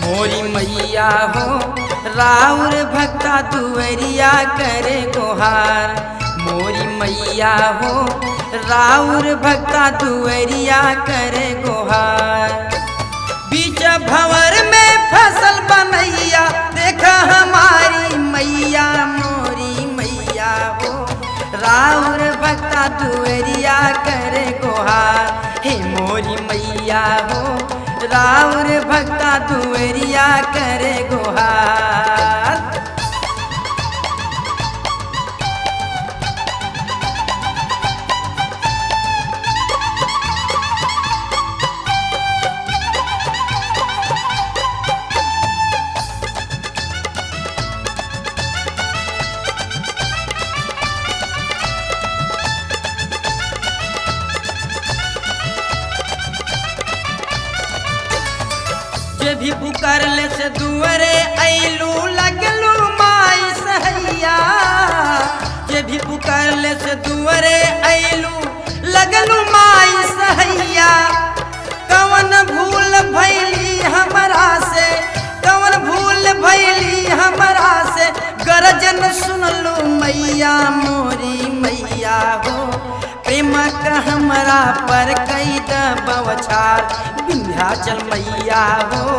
मोरी मैया हो राउर भक्ता दुवरिया करे गोहार। मोरी मैया हो राउर भक्ता दुवरिया करे गोहार। बीच भंवर में फसल बनैया देखा हमारी मैया। मोरी मैया हो राउर भक्ता दुवरिया करे गोहार। हे मोरी मैया हो राउर भक्ता दुवरिया करे गोहार। जे भी पुकारले से दुआरे ऐलू लगलू माई सहैया। जे भी पुकारले से दुआरे ऐलू लगलू माई सहैया। कवन भूल भैली हमरा से, कवन भूल भैली हमरा से, गरजन सुनलू मैया। मोरी मैया हो प्रेम का हमरा पर कई बवछार। विंध्याचल मैया हो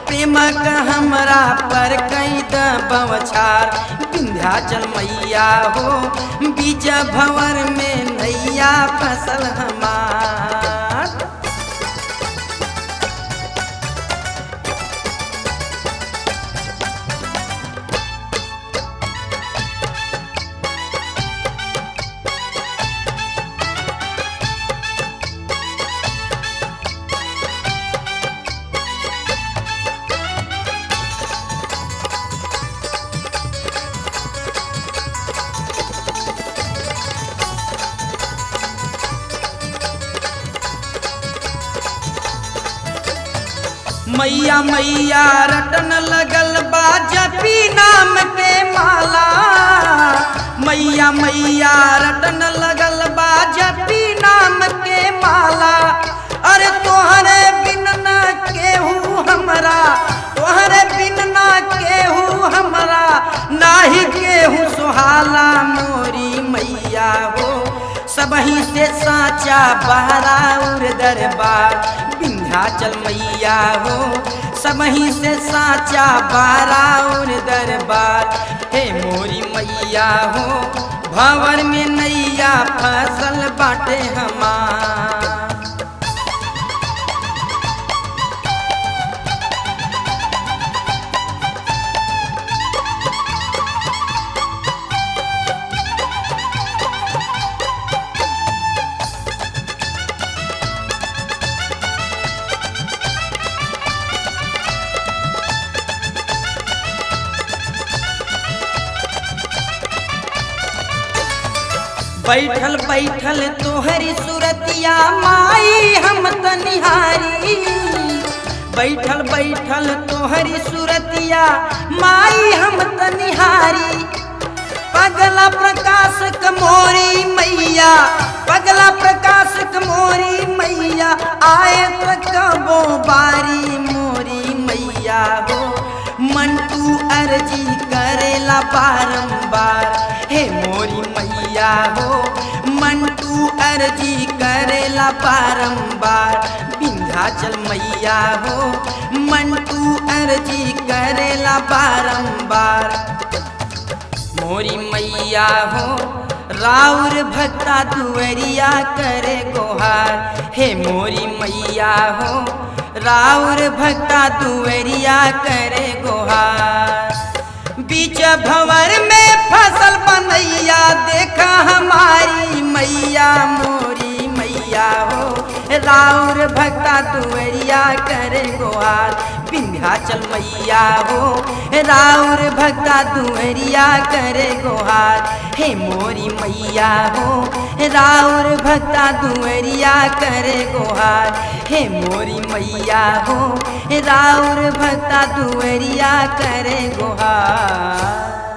प्रेम का हमरा पर कई बवछार। विंध्याचल मैया हो बीच भंवर में नैया फसल हमार। मैया मैया रटन लगल बा जपी नाम के माला। मैया मैया रटन लगल बा जपी नाम के माला। अरे तोहरे बिन न केहू हमरा, तोहरे बिन न केहू हमरा, नाही केहू सुहाला। मोरी मैया हो सबही से साचा बहराउर दरबार। विंध्याचल मैया हो सबही से साचा बहराउर दरबार। हे मोरी मैया हो भंवर में नैया फसल बाटे हमार। बैठल बैठल तोहरी सूरतिया माई हम तनिहारी। बैठल बैठल तोहरी सूरतिया माई हम तनिहारी। पगला प्रकाश कमोरी मैया, पगला प्रकाश कमोरी मैया, आए तक कबो बारी। मोरी मैया हो मंटू अर्जी करेला बारंबार। हे मोरी मैया हो मंटू अर्जी करेला बारंबार। विंध्याचल मैया हो मंटू अर्जी करेला बारंबार। मोरी मैया हो राउर भक्ता दुवरिया करे गोहार। हे मोरी मैया हो राउर भक्ता दुवरिया करे गोहार। बीच भंवर में फसल बनैया देखा हमारी मैया। मोरी मैया हो राउर भक्ता दुवरिया करे गोहार। विंध्याचल मैया हो राउर भक्ता दुवरिया करे गोहार। हे मोरी मैया हो राउर भक्ता दुवरिया करे गोहार। हे मोरी मैया हो राउर भक्ता दुवरिया करे गोहार।